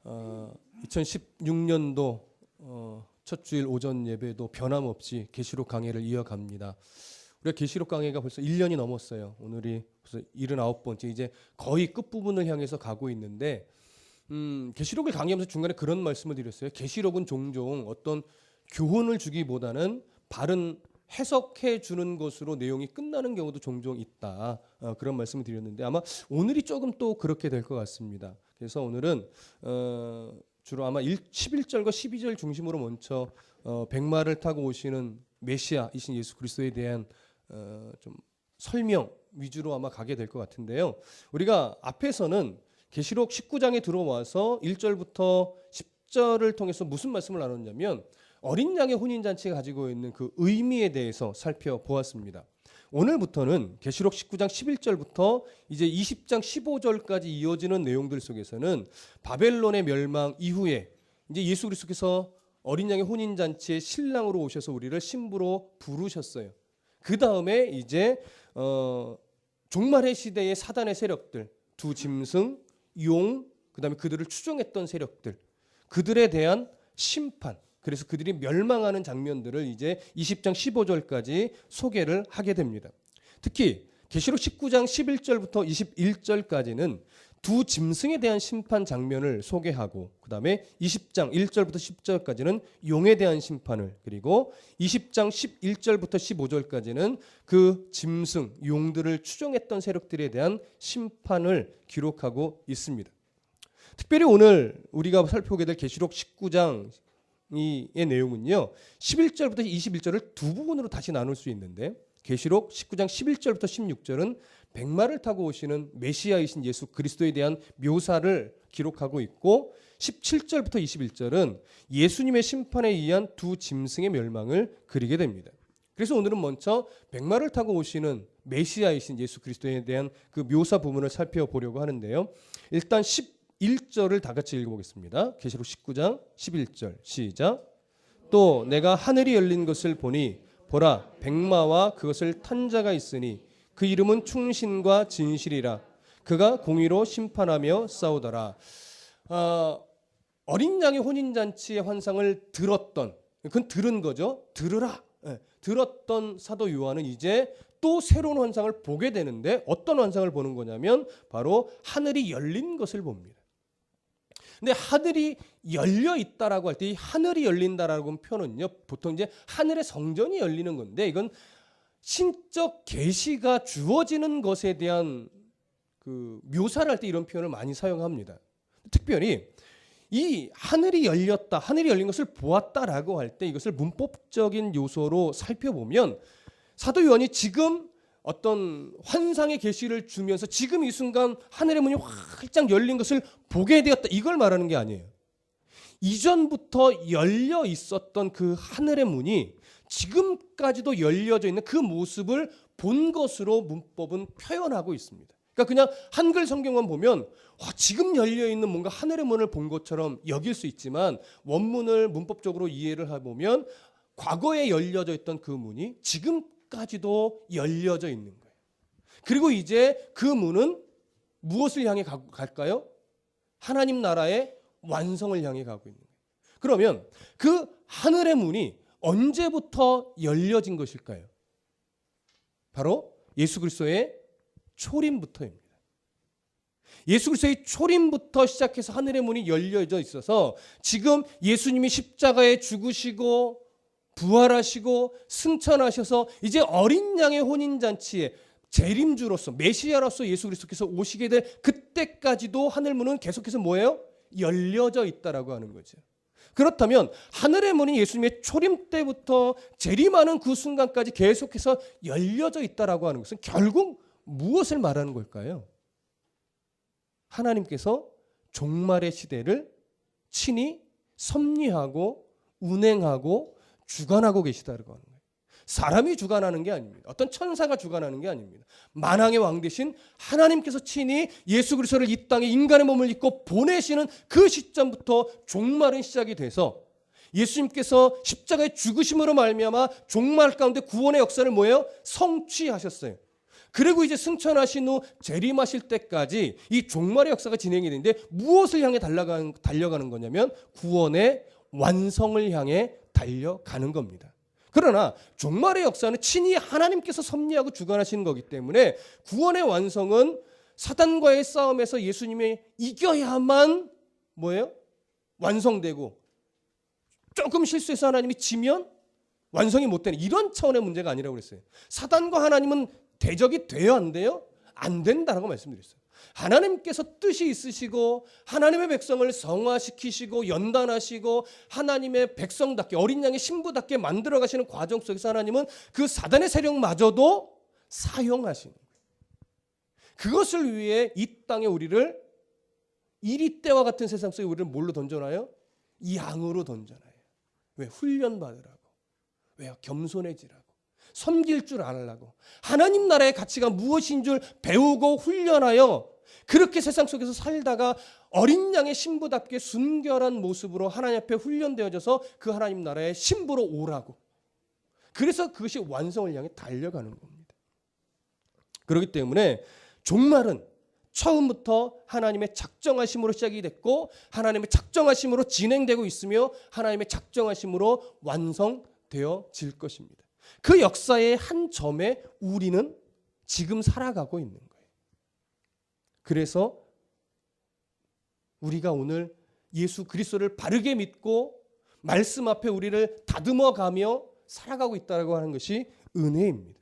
2016년도 첫 주일 오전 예배도 변함없이 계시록 강해를 이어갑니다. 우리가 계시록 강해가 벌써 1년이 넘었어요. 오늘이 벌써 79번째, 이제 거의 끝부분을 향해서 가고 있는데 계시록을 강의하면서 중간에 그런 말씀을 드렸어요. 계시록은 종종 어떤 교훈을 주기보다는 바른 해석해 주는 것으로 내용이 끝나는 경우도 종종 있다. 그런 말씀을 드렸는데 아마 오늘이 조금 또 그렇게 될 것 같습니다. 그래서 오늘은 주로 아마 11절과 12절 중심으로 먼저 백마를 타고 오시는 메시아이신 예수 그리스도에 대한 좀 설명 위주로 아마 가게 될 것 같은데요. 우리가 앞에서는 계시록 19장에 들어와서 1절부터 10절을 통해서 무슨 말씀을 나눴냐면 어린 양의 혼인잔치가 가지고 있는 그 의미에 대해서 살펴보았습니다. 오늘부터는 계시록 19장 11절부터 이제 20장 15절까지 이어지는 내용들 속에서는 바벨론의 멸망 이후에 이제 예수 그리스도께서 어린 양의 혼인잔치의 신랑으로 오셔서 우리를 신부로 부르셨어요. 그 다음에 이제 종말의 시대의 사단의 세력들, 두 짐승, 용, 그 다음에 그들을 추종했던 세력들, 그들에 대한 심판, 그래서 그들이 멸망하는 장면들을 이제 20장 15절까지 소개를 하게 됩니다. 특히 계시록 19장 11절부터 21절까지는 두 짐승에 대한 심판 장면을 소개하고 그 다음에 20장 1절부터 10절까지는 용에 대한 심판을, 그리고 20장 11절부터 15절까지는 그 짐승, 용들을 추종했던 세력들에 대한 심판을 기록하고 있습니다. 특별히 오늘 우리가 살펴보게 될 계시록 19장 의 내용은요 11절부터 21절을 두 부분으로 다시 나눌 수 있는데 계시록 19장 11절부터 16절은 백마를 타고 오시는 메시아이신 예수 그리스도에 대한 묘사를 기록하고 있고 17절부터 21절은 예수님의 심판에 의한 두 짐승의 멸망을 그리게 됩니다. 그래서 오늘은 먼저 백마를 타고 오시는 메시아이신 예수 그리스도에 대한 그 묘사 부분을 살펴보려고 하는데요. 일단 11절을 다 같이 읽어보겠습니다. 계시록 19장 11절 시작. 또 내가 하늘이 열린 것을 보니 보라 백마와 그것을 탄 자가 있으니 그 이름은 충신과 진실이라. 그가 공의로 심판하며 싸우더라. 어린 양의 혼인잔치의 환상을 들었던, 그건 들은 거죠. 들으라. 들었던 사도 요한은 이제 또 새로운 환상을 보게 되는데 어떤 환상을 보는 거냐면 바로 하늘이 열린 것을 봅니다. 근데 하늘이 열려 있다라고 할 때 이 하늘이 열린다라고 하는 표현은요 보통 이제 하늘의 성전이 열리는 건데 이건 신적 계시가 주어지는 것에 대한 그 묘사를 할 때 이런 표현을 많이 사용합니다. 특별히 이 하늘이 열렸다, 하늘이 열린 것을 보았다라고 할 때 이것을 문법적인 요소로 살펴보면 사도 요한이 지금 어떤 환상의 계시를 주면서 지금 이 순간 하늘의 문이 활짝 열린 것을 보게 되었다, 이걸 말하는 게 아니에요. 이전부터 열려 있었던 그 하늘의 문이 지금까지도 열려져 있는 그 모습을 본 것으로 문법은 표현하고 있습니다. 그러니까 그냥 한글 성경만 보면 지금 열려있는 뭔가 하늘의 문을 본 것처럼 여길 수 있지만 원문을 문법적으로 이해를 해보면 과거에 열려져 있던 그 문이 지금까지도 열려져 있는 거예요. 그리고 이제 그 문은 무엇을 향해 갈까요? 하나님 나라의 완성을 향해 가고 있는 거예요. 그러면 그 하늘의 문이 언제부터 열려진 것일까요? 바로 예수 그리스도의 초림부터입니다. 예수 그리스도의 초림부터 시작해서 하늘의 문이 열려져 있어서 지금 예수님이 십자가에 죽으시고 부활하시고 승천하셔서 이제 어린 양의 혼인잔치에 재림주로서 메시아로서 예수 그리스도께서 오시게 될 그때까지도 하늘문은 계속해서 뭐예요? 열려져 있다라고 하는 거죠. 그렇다면 하늘의 문이 예수님의 초림 때부터 재림하는 그 순간까지 계속해서 열려져 있다라고 하는 것은 결국 무엇을 말하는 걸까요? 하나님께서 종말의 시대를 친히 섭리하고 운행하고 주관하고 계시다라고 하는 거예요. 사람이 주관하는 게 아닙니다. 어떤 천사가 주관하는 게 아닙니다. 만왕의 왕 되신 하나님께서 친히 예수 그리스도를 이 땅에 인간의 몸을 입고 보내시는 그 시점부터 종말은 시작이 돼서 예수님께서 십자가의 죽으심으로 말미암아 종말 가운데 구원의 역사를 뭐예요? 성취하셨어요. 그리고 이제 승천하신 후 재림하실 때까지 이 종말의 역사가 진행이 되는데 무엇을 향해 달려가는 거냐면 구원의 완성을 향해 달려가는 겁니다. 그러나 종말의 역사는 친히 하나님께서 섭리하고 주관하시는 거기 때문에 구원의 완성은 사단과의 싸움에서 예수님이 이겨야만 뭐예요? 완성되고, 조금 실수해서 하나님이 지면 완성이 못 되는 이런 차원의 문제가 아니라고 그랬어요. 사단과 하나님은 대적이 돼요, 안 돼요? 안 된다라고 말씀드렸어요. 하나님께서 뜻이 있으시고 하나님의 백성을 성화시키시고 연단하시고 하나님의 백성답게 어린 양의 신부답게 만들어 가시는 과정 속에서 하나님은 그 사단의 세력마저도 사용하시는 거예요. 그것을 위해 이 땅에 우리를 이리 때와 같은 세상 속에 우리를 뭘로 던져놔요? 양으로 던져놔요. 왜? 훈련받으라고. 왜요? 겸손해지라고. 섬길 줄 알으라고. 하나님 나라의 가치가 무엇인 줄 배우고 훈련하여 그렇게 세상 속에서 살다가 어린 양의 신부답게 순결한 모습으로 하나님 앞에 훈련되어져서 그 하나님 나라의 신부로 오라고. 그래서 그것이 완성을 향해 달려가는 겁니다. 그렇기 때문에 종말은 처음부터 하나님의 작정하심으로 시작이 됐고 하나님의 작정하심으로 진행되고 있으며 하나님의 작정하심으로 완성되어질 것입니다. 그 역사의 한 점에 우리는 지금 살아가고 있는 거예요. 그래서 우리가 오늘 예수 그리스도를 바르게 믿고 말씀 앞에 우리를 다듬어가며 살아가고 있다고 하는 것이 은혜입니다.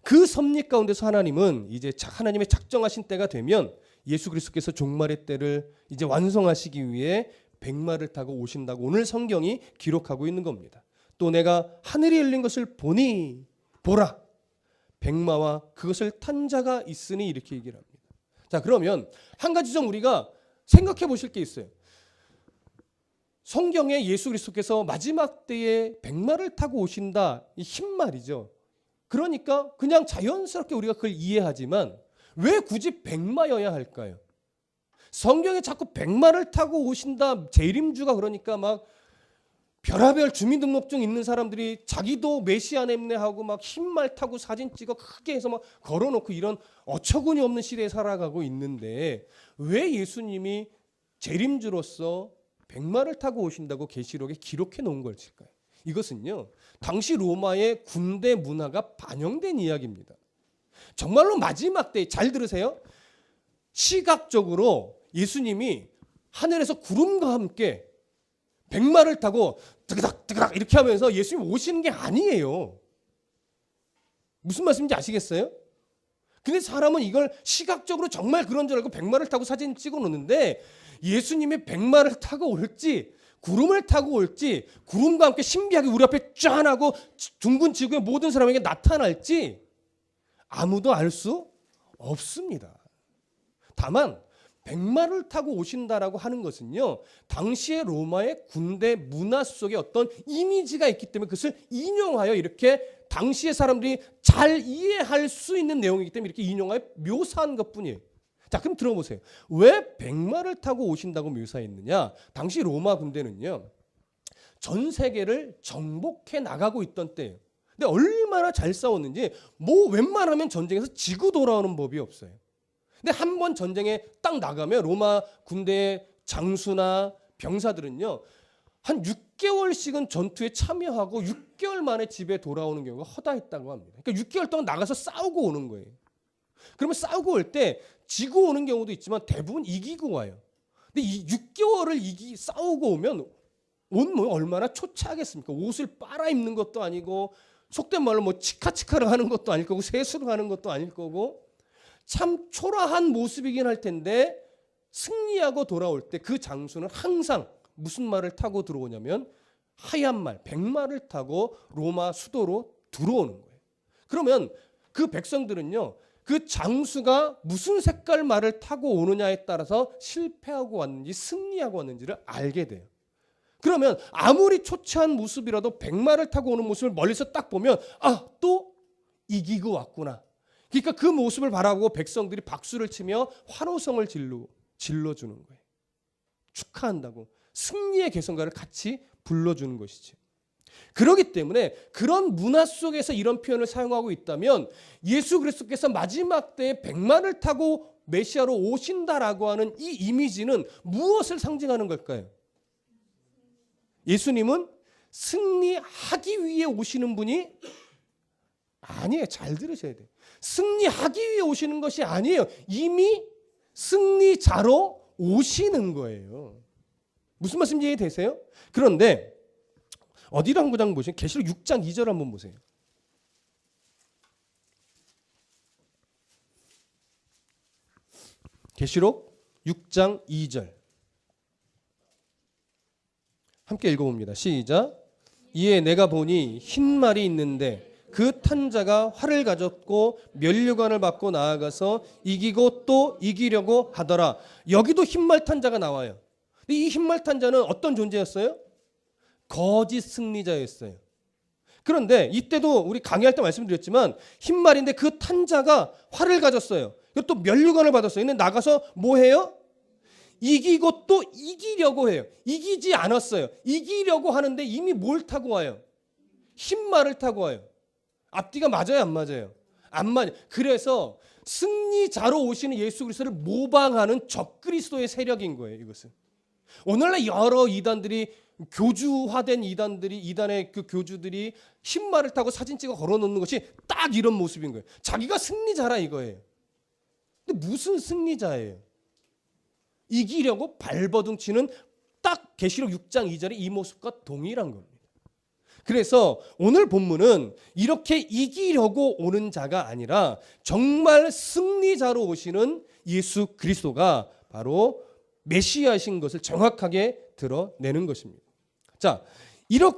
그 섭리 가운데서 하나님은 이제 하나님의 작정하신 때가 되면 예수 그리스도께서 종말의 때를 이제 완성하시기 위해 백마를 타고 오신다고 오늘 성경이 기록하고 있는 겁니다. 또 내가 하늘이 열린 것을 보니 보라 백마와 그것을 탄 자가 있으니 이렇게 얘기를 합니다. 자, 그러면 한 가지 좀 우리가 생각해 보실 게 있어요. 성경에 예수 그리스도께서 마지막 때에 백마를 타고 오신다, 이 흰 말이죠. 그러니까 그냥 자연스럽게 우리가 그걸 이해하지만 왜 굳이 백마여야 할까요? 성경에 자꾸 백마를 타고 오신다, 재림주가 그러니까 막 별하별 주민등록증 있는 사람들이 자기도 메시아 냄내하고 막 흰 말 타고 사진 찍어 크게 해서 막 걸어놓고 이런 어처구니 없는 시대에 살아가고 있는데 왜 예수님이 재림주로서 백마를 타고 오신다고 계시록에 기록해 놓은 걸까요? 이것은요, 당시 로마의 군대 문화가 반영된 이야기입니다. 정말로 마지막 때, 잘 들으세요. 시각적으로 예수님이 하늘에서 구름과 함께 백마를 타고 뜨그닥 뜨그닥 이렇게 하면서 예수님 오시는 게 아니에요. 무슨 말씀인지 아시겠어요? 근데 사람은 이걸 시각적으로 정말 그런 줄 알고 백마를 타고 사진 찍어 놓는데 예수님이 백마를 타고 올지 구름을 타고 올지 구름과 함께 신비하게 우리 앞에 짠 하고 둥근 지구의 모든 사람에게 나타날지 아무도 알 수 없습니다. 다만 백마를 타고 오신다라고 하는 것은요, 당시의 로마의 군대 문화 속에 어떤 이미지가 있기 때문에 그것을 인용하여 이렇게 당시의 사람들이 잘 이해할 수 있는 내용이기 때문에 이렇게 인용하여 묘사한 것뿐이에요. 자, 그럼 들어보세요. 왜 백마를 타고 오신다고 묘사했느냐? 당시 로마 군대는요, 전 세계를 정복해 나가고 있던 때예요. 근데 얼마나 잘 싸웠는지 뭐 웬만하면 전쟁에서 지고 돌아오는 법이 없어요. 근데 한 번 전쟁에 딱 나가면 로마 군대의 장수나 병사들은요, 한 6개월씩은 전투에 참여하고 6개월 만에 집에 돌아오는 경우가 허다했다고 합니다. 그러니까 6개월 동안 나가서 싸우고 오는 거예요. 그러면 싸우고 올 때 지고 오는 경우도 있지만 대부분 이기고 와요. 근데 이 6개월을 싸우고 오면 옷 뭐 얼마나 초췌하겠습니까? 옷을 빨아 입는 것도 아니고 속된 말로 뭐 치카치카를 하는 것도 아닐 거고 세수를 하는 것도 아닐 거고 참 초라한 모습이긴 할 텐데 승리하고 돌아올 때 그 장수는 항상 무슨 말을 타고 들어오냐면 하얀 말, 백마를 타고 로마 수도로 들어오는 거예요. 그러면 그 백성들은요, 그 장수가 무슨 색깔 말을 타고 오느냐에 따라서 실패하고 왔는지 승리하고 왔는지를 알게 돼요. 그러면 아무리 초췌한 모습이라도 백마를 타고 오는 모습을 멀리서 딱 보면 아, 또 이기고 왔구나. 그러니까 그 모습을 바라보고 백성들이 박수를 치며 환호성을 질러주는 거예요. 축하한다고 승리의 개성가를 같이 불러주는 것이죠. 그렇기 때문에 그런 문화 속에서 이런 표현을 사용하고 있다면 예수 그리스도께서 마지막 때에 백마를 타고 메시아로 오신다라고 하는 이 이미지는 무엇을 상징하는 걸까요? 예수님은 승리하기 위해 오시는 분이 아니에요. 잘 들으셔야 돼요. 승리하기 위해 오시는 것이 아니에요. 이미 승리자로 오시는 거예요. 무슨 말씀인지 이해되세요? 그런데 어디를 한 구장 보시면 계시록 6장 2절 한번 보세요. 계시록 6장 2절 함께 읽어봅니다. 시작. 이에 내가 보니 흰 말이 있는데 그 탄자가 활을 가졌고 면류관을 받고 나아가서 이기고 또 이기려고 하더라. 여기도 흰말 탄자가 나와요. 근데 이 흰말 탄자는 어떤 존재였어요? 거짓 승리자였어요. 그런데 이때도 우리 강의할 때 말씀드렸지만 흰말인데 그 탄자가 활을 가졌어요. 그리고 또 면류관을 받았어요. 근데 나가서 뭐 해요? 이기고 또 이기려고 해요. 이기지 않았어요. 이기려고 하는데 이미 뭘 타고 와요? 흰말을 타고 와요. 앞뒤가 맞아요, 안 맞아요? 안 맞아요. 그래서 승리자로 오시는 예수 그리스도를 모방하는 적그리스도의 세력인 거예요, 이것은. 오늘날 여러 이단들이 교주화된 이단의 그 교주들이 흰말을 타고 사진 찍어 걸어놓는 것이 딱 이런 모습인 거예요. 자기가 승리자라 이거예요. 근데 무슨 승리자예요? 이기려고 발버둥 치는 딱 계시록 6장 2절의 이 모습과 동일한 겁니다. 그래서 오늘 본문은 이렇게 이기려고 오는 자가 아니라 정말 승리자로 오시는 예수 그리스도가 바로 메시아이신 것을 정확하게 드러내는 것입니다. 자,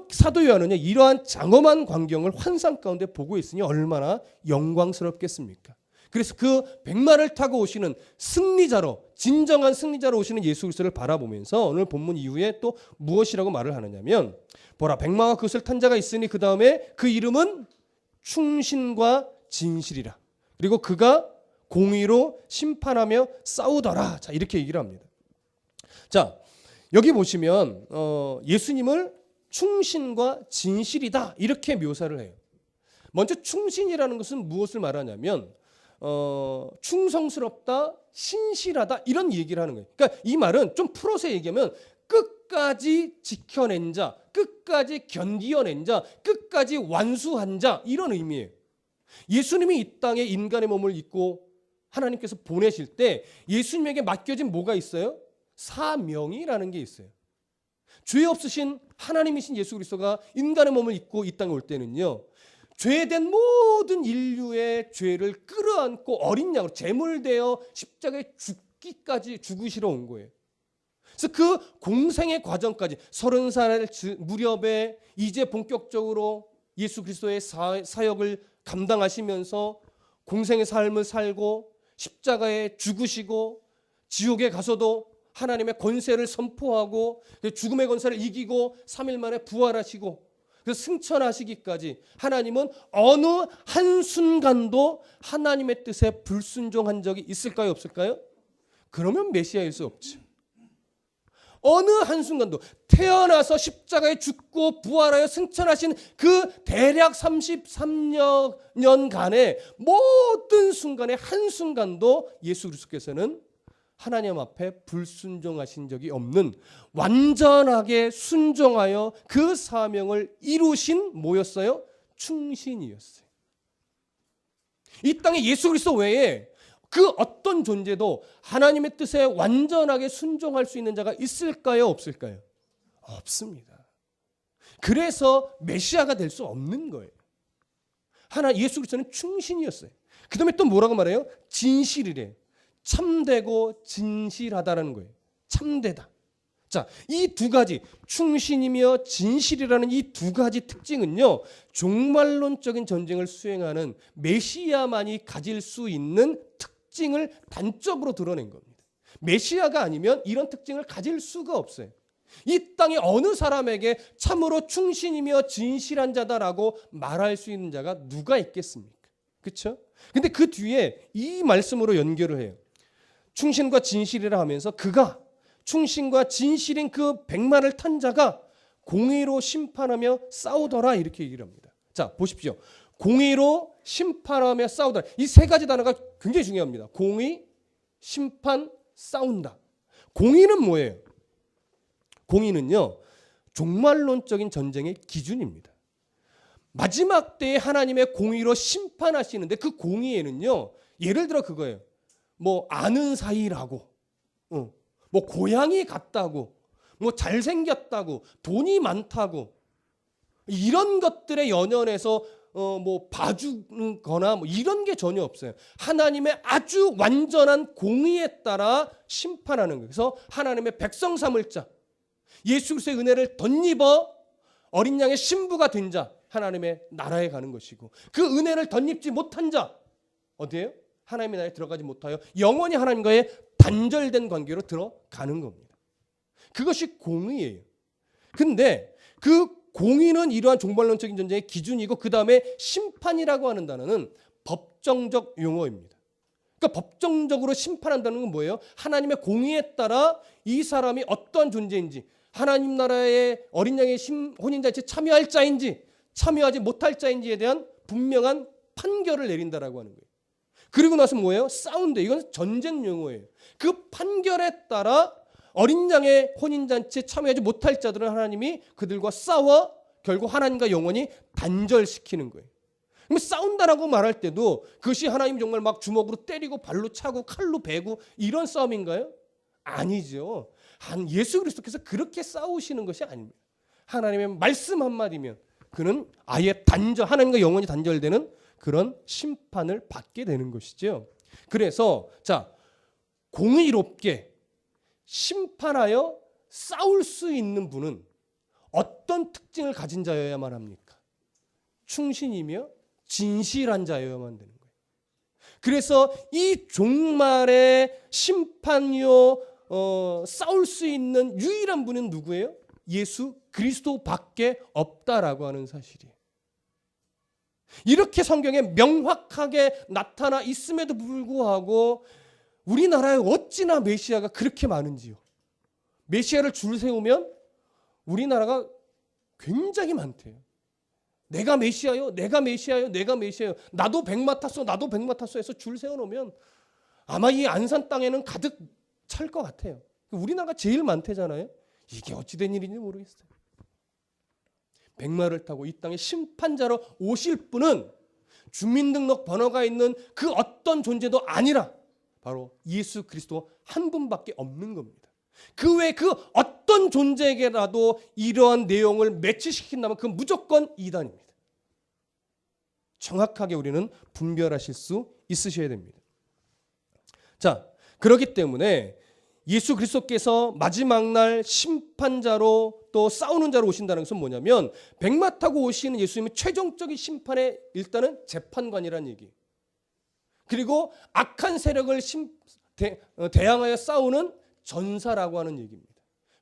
사도 요한은요, 이러한 장엄한 광경을 환상 가운데 보고 있으니 얼마나 영광스럽겠습니까? 그래서 그 백마를 타고 오시는 승리자로, 진정한 승리자로 오시는 예수 그리스도를 바라보면서 오늘 본문 이후에 또 무엇이라고 말을 하느냐면, 보라 백마와 그것을 탄 자가 있으니 그 다음에 그 이름은 충신과 진실이라. 그리고 그가 공의로 심판하며 싸우더라. 자, 이렇게 얘기를 합니다. 자, 여기 보시면 예수님을 충신과 진실이다 이렇게 묘사를 해요. 먼저 충신이라는 것은 무엇을 말하냐면 충성스럽다, 신실하다 이런 얘기를 하는 거예요. 그러니까 이 말은 좀 풀어서 얘기하면 끝까지 지켜낸 자, 끝까지 견디어낸 자, 끝까지 완수한 자 이런 의미예요. 예수님이 이 땅에 인간의 몸을 입고 하나님께서 보내실 때 예수님에게 맡겨진 뭐가 있어요? 사명이라는 게 있어요. 죄 없으신 하나님이신 예수 그리스도가 인간의 몸을 입고 이 땅에 올 때는요, 죄된 모든 인류의 죄를 끌어안고 어린 양으로 제물되어 십자가에 죽기까지 죽으시러 온 거예요. 그래서 그 공생의 과정까지 30살 무렵에 이제 본격적으로 예수 그리스도의 사역을 감당하시면서 공생의 삶을 살고 십자가에 죽으시고 지옥에 가서도 하나님의 권세를 선포하고 죽음의 권세를 이기고 3일 만에 부활하시고 그래서 승천하시기까지 하나님은 어느 한순간도 하나님의 뜻에 불순종한 적이 있을까요? 없을까요? 그러면 메시아일 수 없죠. 어느 한순간도 태어나서 십자가에 죽고 부활하여 승천하신 그 대략 33년간의 모든 순간에 한순간도 예수 그리스도께서는 하나님 앞에 불순종하신 적이 없는 완전하게 순종하여 그 사명을 이루신 뭐였어요? 충신이었어요. 이 땅에 예수 그리스도 외에 그 어떤 존재도 하나님의 뜻에 완전하게 순종할 수 있는 자가 있을까요? 없을까요? 없습니다. 그래서 메시아가 될 수 없는 거예요. 예수 그리스도는 충신이었어요. 그 다음에 또 뭐라고 말해요? 진실이래. 참되고 진실하다라는 거예요. 참되다. 자, 이 두 가지 충신이며 진실이라는 이 두 가지 특징은요, 종말론적인 전쟁을 수행하는 메시아만이 가질 수 있는 특징을 단적으로 드러낸 겁니다. 메시아가 아니면 이런 특징을 가질 수가 없어요. 이 땅의 어느 사람에게 참으로 충신이며 진실한 자다라고 말할 수 있는 자가 누가 있겠습니까? 그렇죠? 근데 그 뒤에 이 말씀으로 연결을 해요. 충신과 진실이라 하면서 그가 충신과 진실인 그 백마를 탄 자가 공의로 심판하며 싸우더라 이렇게 얘기를 합니다. 자, 보십시오. 공의로 심판하며 싸우더라. 이 세 가지 단어가 굉장히 중요합니다. 공의, 심판, 싸운다. 공의는 뭐예요? 공의는요, 종말론적인 전쟁의 기준입니다. 마지막 때에 하나님의 공의로 심판하시는데 그 공의에는요, 예를 들어 그거예요. 뭐 아는 사이라고, 뭐 고향이 같다고, 뭐 잘생겼다고, 돈이 많다고, 이런 것들에 연연해서 뭐 봐주거나 뭐 이런 게 전혀 없어요. 하나님의 아주 완전한 공의에 따라 심판하는 거예요. 그래서 하나님의 백성 삼을 자, 예수 그리스도의 은혜를 덧입어 어린 양의 신부가 된 자, 하나님의 나라에 가는 것이고, 그 은혜를 덧입지 못한 자 어디에요? 하나님의 나라에 들어가지 못하여 영원히 하나님과의 단절된 관계로 들어가는 겁니다. 그것이 공의예요. 근데 그 공의는 이러한 종말론적인 전쟁의 기준이고, 그 다음에 심판이라고 하는 단어는 법정적 용어입니다. 그러니까 법정적으로 심판한다는 건 뭐예요? 하나님의 공의에 따라 이 사람이 어떤 존재인지, 하나님 나라의 어린 양의 혼인잔치에 참여할 자인지 참여하지 못할 자인지에 대한 분명한 판결을 내린다라고 하는 거예요. 그리고 나서 뭐예요? 싸운다. 이건 전쟁 용어예요. 그 판결에 따라 어린 양의 혼인잔치에 참여하지 못할 자들은 하나님이 그들과 싸워 결국 하나님과 영원히 단절시키는 거예요. 그럼 싸운다라고 말할 때도 그것이 하나님 정말 막 주먹으로 때리고 발로 차고 칼로 베고 이런 싸움인가요? 아니죠. 예수 그리스도께서 그렇게 싸우시는 것이 아닙니다. 하나님의 말씀 한마디면 그는 아예 하나님과 영원히 단절되는 그런 심판을 받게 되는 것이죠. 그래서 자, 공의롭게 심판하여 싸울 수 있는 분은 어떤 특징을 가진 자여야만 합니까? 충신이며 진실한 자여야만 되는 거예요. 그래서 이 종말의 심판이요 싸울 수 있는 유일한 분은 누구예요? 예수 그리스도밖에 없다라고 하는 사실이에요. 이렇게 성경에 명확하게 나타나 있음에도 불구하고 우리나라에 어찌나 메시아가 그렇게 많은지요. 메시아를 줄 세우면 우리나라가 굉장히 많대요. 내가 메시아요, 내가 메시아요, 내가 메시아요. 나도 백마 탔어, 나도 백마 탔어 해서 줄 세워놓으면 아마 이 안산 땅에는 가득 찰 것 같아요. 우리나라가 제일 많대잖아요. 이게 어찌 된 일인지 모르겠어요. 백마를 타고 이 땅에 심판자로 오실 분은 주민등록 번호가 있는 그 어떤 존재도 아니라 바로 예수 그리스도 한 분밖에 없는 겁니다. 그 외에 그 어떤 존재에게라도 이러한 내용을 매치시킨다면 그건 무조건 이단입니다. 정확하게 우리는 분별하실 수 있으셔야 됩니다. 자, 그렇기 때문에 예수 그리스도께서 마지막 날 심판자로 또 싸우는 자로 오신다는 것은 뭐냐면 백마 타고 오시는 예수님은 최종적인 심판의 일단은 재판관이라는 얘기예요. 그리고 악한 세력을 대항하여 싸우는 전사라고 하는 얘기입니다.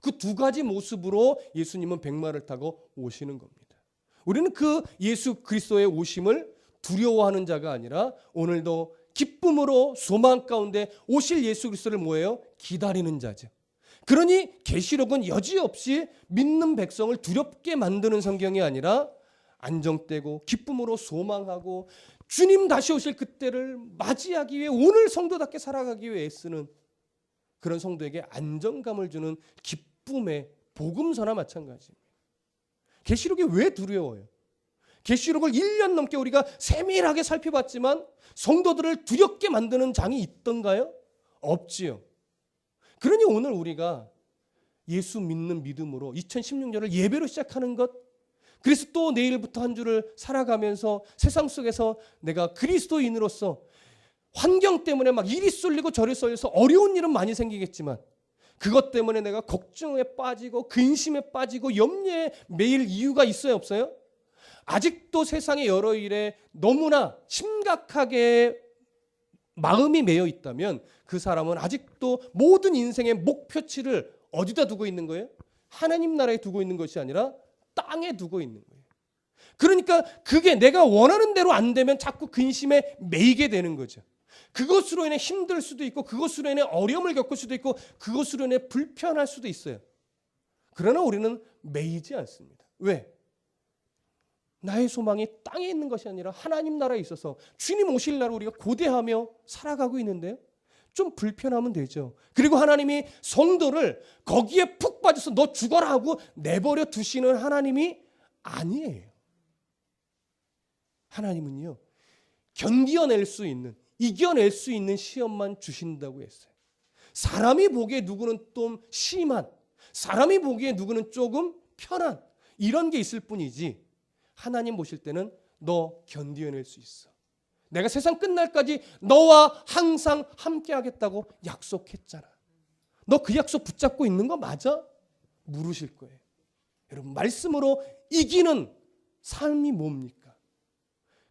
그 두 가지 모습으로 예수님은 백마를 타고 오시는 겁니다. 우리는 그 예수 그리스도의 오심을 두려워하는 자가 아니라 오늘도 기쁨으로 소망 가운데 오실 예수 그리스도를 뭐예요? 기다리는 자죠. 그러니 계시록은 여지없이 믿는 백성을 두렵게 만드는 성경이 아니라 안정되고 기쁨으로 소망하고 주님 다시 오실 그때를 맞이하기 위해 오늘 성도답게 살아가기 위해 애쓰는 그런 성도에게 안정감을 주는 기쁨의 복음서나 마찬가지입니다. 계시록이 왜 두려워요? 계시록을 1년 넘게 우리가 세밀하게 살펴봤지만 성도들을 두렵게 만드는 장이 있던가요? 없지요. 그러니 오늘 우리가 예수 믿는 믿음으로 2016년을 예배로 시작하는 것, 그래서 또 내일부터 한 주를 살아가면서 세상 속에서 내가 그리스도인으로서 환경 때문에 막 이리 쏠리고 저리 쏠려서 어려운 일은 많이 생기겠지만 그것 때문에 내가 걱정에 빠지고 근심에 빠지고 염려에 매일 이유가 있어요, 없어요? 아직도 세상의 여러 일에 너무나 심각하게 마음이 매여 있다면 그 사람은 아직도 모든 인생의 목표치를 어디다 두고 있는 거예요? 하나님 나라에 두고 있는 것이 아니라 땅에 두고 있는 거예요. 그러니까 그게 내가 원하는 대로 안 되면 자꾸 근심에 매이게 되는 거죠. 그것으로 인해 힘들 수도 있고 그것으로 인해 어려움을 겪을 수도 있고 그것으로 인해 불편할 수도 있어요. 그러나 우리는 매이지 않습니다. 왜? 나의 소망이 땅에 있는 것이 아니라 하나님 나라에 있어서 주님 오실 날 우리가 고대하며 살아가고 있는데요. 좀 불편하면 되죠. 그리고 하나님이 성도를 거기에 푹 빠져서 너 죽어라 하고 내버려 두시는 하나님이 아니에요. 하나님은요, 견디어낼 수 있는, 이겨낼 수 있는 시험만 주신다고 했어요. 사람이 보기에 누구는 좀 심한, 사람이 보기에 누구는 조금 편한 이런 게 있을 뿐이지 하나님 보실 때는 너 견디어낼 수 있어. 내가 세상 끝날까지 너와 항상 함께 하겠다고 약속했잖아. 너 그 약속 붙잡고 있는 거 맞아? 물으실 거예요. 여러분, 말씀으로 이기는 삶이 뭡니까?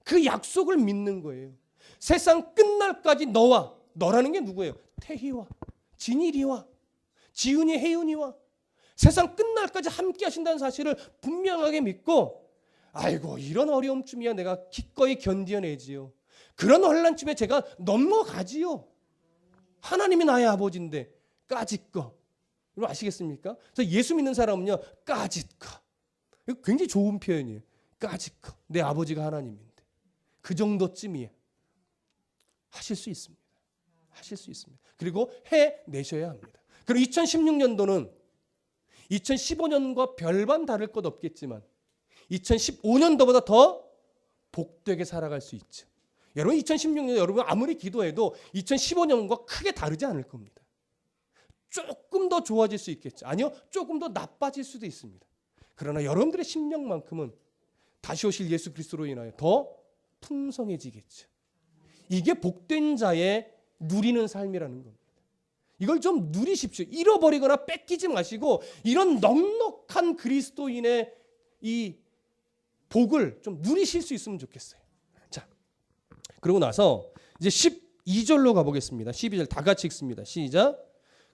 그 약속을 믿는 거예요. 세상 끝날까지 너라는 게 누구예요? 태희와 진일이와 지은이, 혜윤이와 세상 끝날까지 함께 하신다는 사실을 분명하게 믿고, 아이고 이런 어려움쯤이야 내가 기꺼이 견뎌내지요. 그런 혼란쯤에 제가 넘어가지요. 하나님이 나의 아버지인데 까짓거. 여러분 아시겠습니까? 그래서 예수 믿는 사람은요, 까짓거. 이거 굉장히 좋은 표현이에요. 까짓거. 내 아버지가 하나님인데 그 정도쯤이야. 하실 수 있습니다. 하실 수 있습니다. 그리고 해내셔야 합니다. 그리고 2016년도는 2015년과 별반 다를 것 없겠지만 2015년도보다 더 복되게 살아갈 수 있죠. 여러분 2016년 여러분 아무리 기도해도 2015년과 크게 다르지 않을 겁니다. 조금 더 좋아질 수 있겠죠. 아니요, 조금 더 나빠질 수도 있습니다. 그러나 여러분들의 심령만큼은 다시 오실 예수 그리스도로 인하여 더 풍성해지겠죠. 이게 복된 자의 누리는 삶이라는 겁니다. 이걸 좀 누리십시오. 잃어버리거나 뺏기지 마시고 이런 넉넉한 그리스도인의 이 복을 좀 누리실 수 있으면 좋겠어요. 자, 그러고 나서 이제 12절로 가보겠습니다. 12절 다 같이 읽습니다. 시작.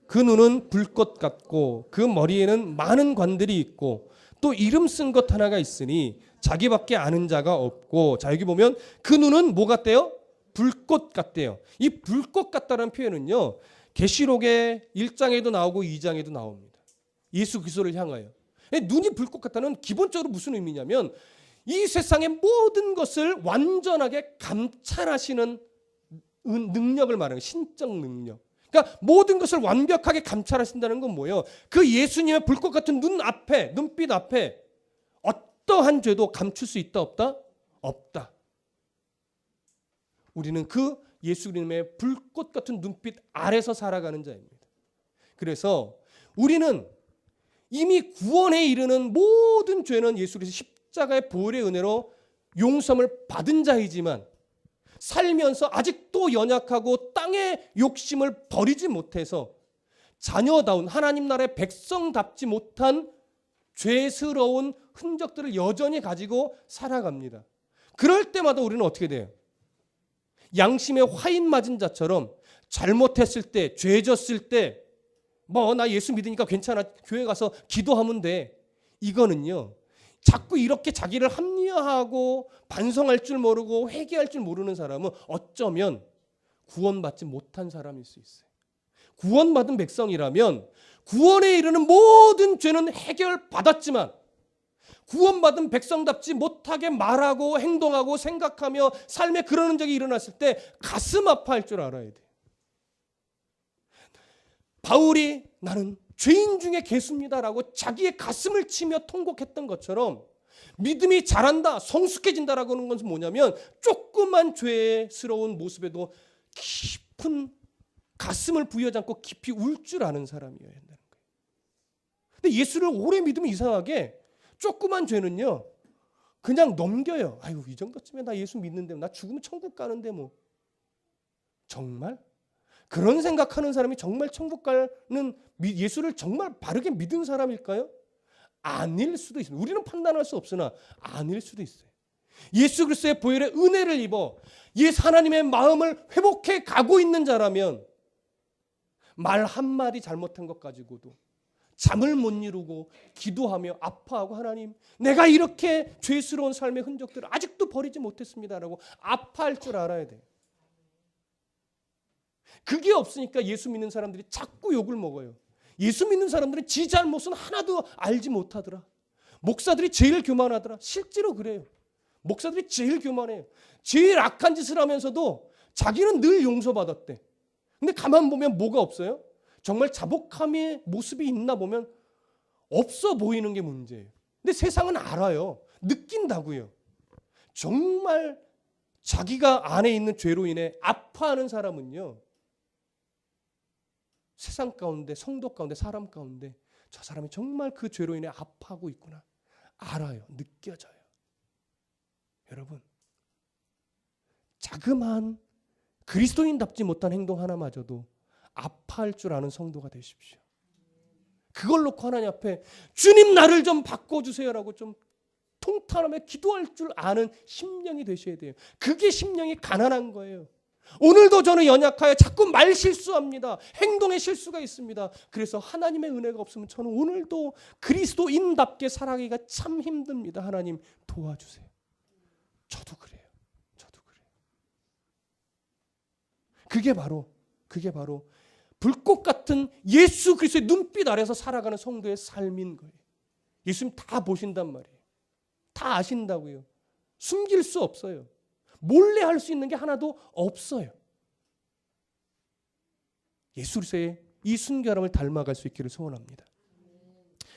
그 눈은 불꽃 같고 그 머리에는 많은 관들이 있고 또 이름 쓴 것 하나가 있으니 자기밖에 아는 자가 없고. 자, 여기 보면 그 눈은 뭐 같대요? 불꽃 같대요. 이 불꽃 같다는 표현은요, 계시록의 1장에도 나오고 2장에도 나옵니다. 예수 그리스도를 향하여. 눈이 불꽃 같다는 기본적으로 무슨 의미냐면 이 세상의 모든 것을 완전하게 감찰하시는 능력을 말하는 거예요. 신적 능력. 그러니까 모든 것을 완벽하게 감찰하신다는 건 뭐예요? 그 예수님의 불꽃 같은 눈빛 앞에 어떠한 죄도 감출 수 있다 없다? 없다. 우리는 그 예수님의 불꽃 같은 눈빛 아래서 살아가는 자입니다. 그래서 우리는 이미 구원에 이르는 모든 죄는 예수 그리스도 십자가의 보혈의 은혜로 용서를 받은 자이지만 살면서 아직도 연약하고 땅의 욕심을 버리지 못해서 자녀다운 하나님 나라의 백성답지 못한 죄스러운 흔적들을 여전히 가지고 살아갑니다. 그럴 때마다 우리는 어떻게 돼요? 양심에 화인 맞은 자처럼 잘못했을 때, 죄졌을 때 뭐 나 예수 믿으니까 괜찮아, 교회 가서 기도하면 돼. 이거는요, 자꾸 이렇게 자기를 합리화하고 반성할 줄 모르고 회개할 줄 모르는 사람은 어쩌면 구원받지 못한 사람일 수 있어요. 구원받은 백성이라면 구원에 이르는 모든 죄는 해결받았지만 구원받은 백성답지 못하게 말하고 행동하고 생각하며 삶에 그런 적이 일어났을 때 가슴 아파할 줄 알아야 돼요. 바울이 나는 죄인 중에 괴수입니다라고 자기의 가슴을 치며 통곡했던 것처럼 믿음이 자란다, 성숙해진다라고 하는 것은 뭐냐면 조그만 죄스러운 모습에도 깊은 가슴을 부여잡고 깊이 울 줄 아는 사람이어야 한다는 거예요. 근데 예수를 오래 믿으면 이상하게 조그만 죄는요 그냥 넘겨요. 아유, 이 정도쯤에 나 예수 믿는데, 나 죽으면 천국 가는데 뭐. 정말? 그런 생각하는 사람이 정말 천국 가는 예수를 정말 바르게 믿은 사람일까요? 아닐 수도 있습니다. 우리는 판단할 수 없으나 아닐 수도 있어요. 예수 그리스도의 보혈의 은혜를 입어 예수 하나님의 마음을 회복해 가고 있는 자라면 말 한마디 잘못한 것 가지고도 잠을 못 이루고 기도하며 아파하고, 하나님 내가 이렇게 죄스러운 삶의 흔적들을 아직도 버리지 못했습니다라고 아파할 줄 알아야 돼요. 그게 없으니까 예수 믿는 사람들이 자꾸 욕을 먹어요. 예수 믿는 사람들은 지 잘못은 하나도 알지 못하더라. 목사들이 제일 교만하더라. 실제로 그래요. 목사들이 제일 교만해요. 제일 악한 짓을 하면서도 자기는 늘 용서받았대. 근데 가만 보면 뭐가 없어요? 정말 자복함의 모습이 있나 보면 없어 보이는 게 문제예요. 근데 세상은 알아요. 느낀다고요. 정말 자기가 안에 있는 죄로 인해 아파하는 사람은요, 세상 가운데, 성도 가운데, 사람 가운데 저 사람이 정말 그 죄로 인해 아파하고 있구나. 알아요. 느껴져요. 여러분, 자그마한 그리스도인답지 못한 행동 하나마저도 아파할 줄 아는 성도가 되십시오. 그걸 놓고 하나님 앞에 주님 나를 좀 바꿔주세요라고 좀 통탄하며 기도할 줄 아는 심령이 되셔야 돼요. 그게 심령이 가난한 거예요. 오늘도 저는 연약하여 자꾸 말 실수합니다. 행동에 실수가 있습니다. 그래서 하나님의 은혜가 없으면 저는 오늘도 그리스도인답게 살아가기가 참 힘듭니다. 하나님 도와주세요. 저도 그래요. 저도 그래요. 그게 바로 불꽃 같은 예수 그리스도의 눈빛 아래서 살아가는 성도의 삶인 거예요. 예수님 다 보신단 말이에요. 다 아신다고요. 숨길 수 없어요. 몰래 할 수 있는 게 하나도 없어요. 예수 그리스도의 이 순결함을 닮아갈 수 있기를 소원합니다.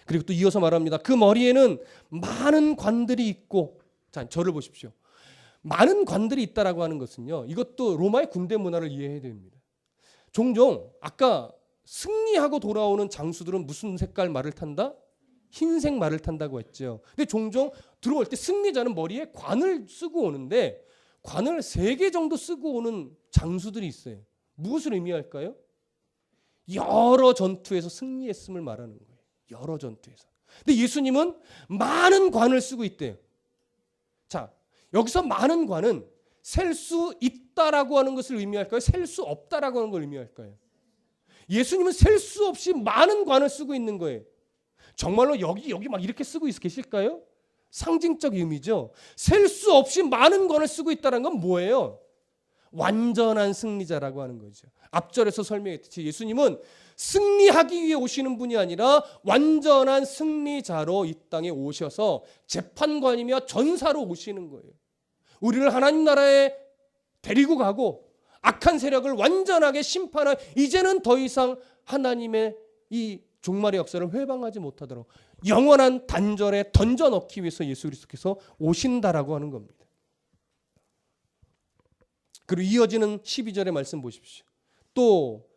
그리고 또 이어서 말합니다. 그 머리에는 많은 관들이 있고, 자, 저를 보십시오. 많은 관들이 있다라고 하는 것은요, 이것도 로마의 군대 문화를 이해해야 됩니다. 종종 아까 승리하고 돌아오는 장수들은 무슨 색깔 말을 탄다? 흰색 말을 탄다고 했죠. 근데 종종 들어올 때 승리자는 머리에 관을 쓰고 오는데 관을 3개 정도 쓰고 오는 장수들이 있어요. 무엇을 의미할까요? 여러 전투에서 승리했음을 말하는 거예요. 여러 전투에서. 근데 예수님은 많은 관을 쓰고 있대요. 자, 여기서 많은 관은 셀 수 있다라고 하는 것을 의미할까요? 셀 수 없다라고 하는 걸 의미할까요? 예수님은 셀 수 없이 많은 관을 쓰고 있는 거예요. 정말로 여기 막 이렇게 쓰고 계실까요? 상징적 의미죠. 셀 수 없이 많은 관을 쓰고 있다는 건 뭐예요? 완전한 승리자라고 하는 거죠. 앞절에서 설명했듯이 예수님은 승리하기 위해 오시는 분이 아니라 완전한 승리자로 이 땅에 오셔서 재판관이며 전사로 오시는 거예요. 우리를 하나님 나라에 데리고 가고 악한 세력을 완전하게 심판할, 이제는 더 이상 하나님의 이 종말의 역사를 회방하지 못하도록 영원한 단절에 던져넣기 위해서 예수 그리스도께서 오신다라고 하는 겁니다. 그리고 이어지는 12절의 말씀 보십시오. 또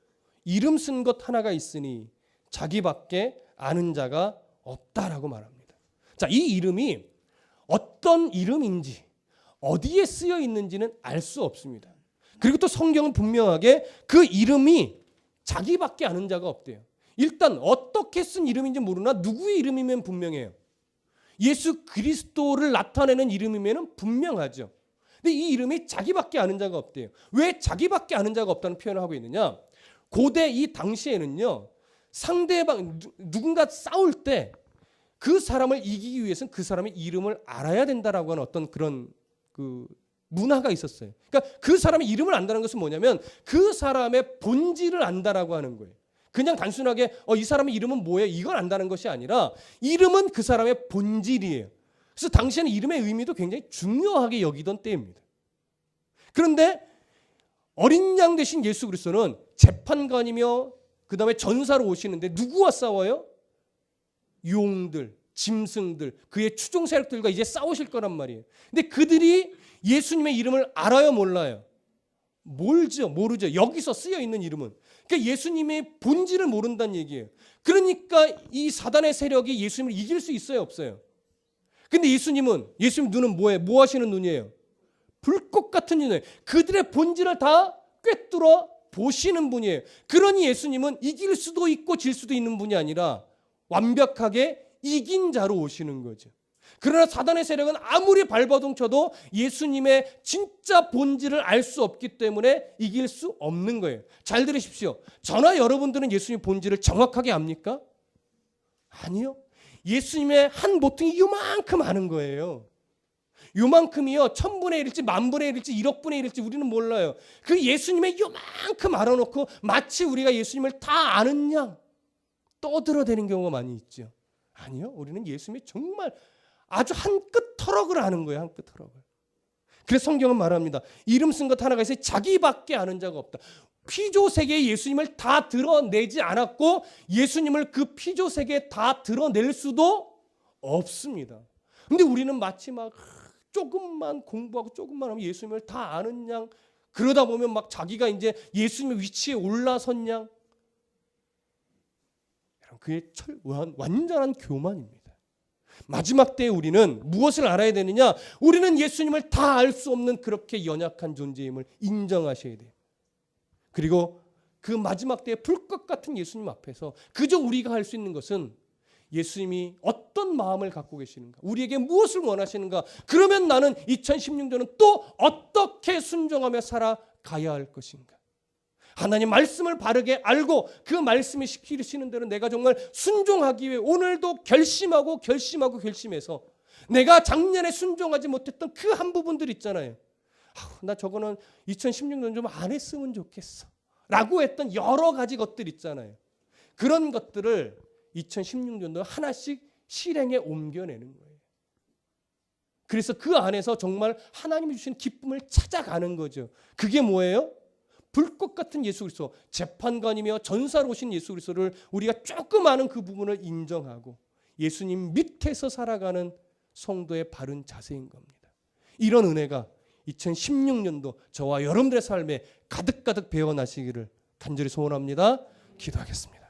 이름 쓴 것 하나가 있으니 자기밖에 아는 자가 없다라고 말합니다. 자, 이 이름이 어떤 이름인지 어디에 쓰여 있는지는 알 수 없습니다. 그리고 또 성경은 분명하게 그 이름이 자기밖에 아는 자가 없대요. 일단 어떻게 쓴 이름인지 모르나 누구의 이름이면 분명해요. 예수 그리스도를 나타내는 이름이면 분명하죠. 근데 이 이름이 자기밖에 아는 자가 없대요. 왜 자기밖에 아는 자가 없다는 표현을 하고 있느냐? 고대 이 당시에는요, 상대방 누군가 싸울 때 그 사람을 이기기 위해서는 그 사람의 이름을 알아야 된다라고 하는 어떤 그런 그 문화가 있었어요. 그러니까 그 사람의 이름을 안다는 것은 뭐냐면 그 사람의 본질을 안다라고 하는 거예요. 그냥 단순하게 이 사람의 이름은 뭐예요? 이걸 안다는 것이 아니라 이름은 그 사람의 본질이에요. 그래서 당시에는 이름의 의미도 굉장히 중요하게 여기던 때입니다. 그런데 어린 양 되신 예수 그리스도는 재판관이며 그 다음에 전사로 오시는데 누구와 싸워요? 용들, 짐승들, 그의 추종 세력들과 이제 싸우실 거란 말이에요. 근데 그들이 예수님의 이름을 알아요, 몰라요? 모르죠. 여기서 쓰여 있는 이름은. 그러니까 예수님의 본질을 모른다는 얘기예요. 그러니까 이 사단의 세력이 예수님을 이길 수 있어요, 없어요? 근데 예수님 눈은 뭐예요? 뭐 하시는 눈이에요? 불꽃 같은 눈이에요. 그들의 본질을 다 꿰뚫어 보시는 분이에요. 그러니 예수님은 이길 수도 있고 질 수도 있는 분이 아니라 완벽하게 이긴 자로 오시는 거죠. 그러나 사단의 세력은 아무리 발버둥 쳐도 예수님의 진짜 본질을 알 수 없기 때문에 이길 수 없는 거예요. 잘 들으십시오. 저나 여러분들은 예수님의 본질을 정확하게 압니까? 아니요. 예수님의 한 모퉁이 요만큼 아는 거예요. 요만큼이요. 1000분의 1일지 10,000분의 1일지 1억분의 1일지 우리는 몰라요. 그 예수님의 요만큼 알아놓고 마치 우리가 예수님을 다 아는 양 떠들어대는 경우가 많이 있죠. 아니요. 우리는 예수님이 정말 아주 한 끗 터럭을 아는 거예요. 한 끗 터럭을. 그래서 성경은 말합니다. 이름 쓴 것 하나가 있어요. 자기밖에 아는 자가 없다. 피조세계에 예수님을 다 드러내지 않았고 예수님을 그 피조세계에 다 드러낼 수도 없습니다. 근데 우리는 마치 막 조금만 공부하고 조금만 하면 예수님을 다 아는 양, 그러다 보면 막 자기가 이제 예수님의 위치에 올라선 양, 그게 완전한 교만입니다. 마지막 때에 우리는 무엇을 알아야 되느냐? 우리는 예수님을 다 알 수 없는 그렇게 연약한 존재임을 인정하셔야 돼요. 그리고 그 마지막 때에 불꽃 같은 예수님 앞에서 그저 우리가 할 수 있는 것은 예수님이 어떤 마음을 갖고 계시는가, 우리에게 무엇을 원하시는가, 그러면 나는 2016년은 또 어떻게 순종하며 살아가야 할 것인가. 하나님 말씀을 바르게 알고 그 말씀이 시키시는 대로 내가 정말 순종하기 위해 오늘도 결심해서 내가 작년에 순종하지 못했던 그 한 부분들 있잖아요. 나 저거는 2016년 좀 안 했으면 좋겠어 라고 했던 여러 가지 것들 있잖아요. 그런 것들을 2016년도 하나씩 실행에 옮겨내는 거예요. 그래서 그 안에서 정말 하나님이 주신 기쁨을 찾아가는 거죠. 그게 뭐예요? 불꽃 같은 예수 그리스도, 재판관이며 전사로 오신 예수 그리스도를 우리가 조금 아는 그 부분을 인정하고 예수님 밑에서 살아가는 성도의 바른 자세인 겁니다. 이런 은혜가 2016년도 저와 여러분들의 삶에 가득가득 배어나시기를 간절히 소원합니다. 기도하겠습니다.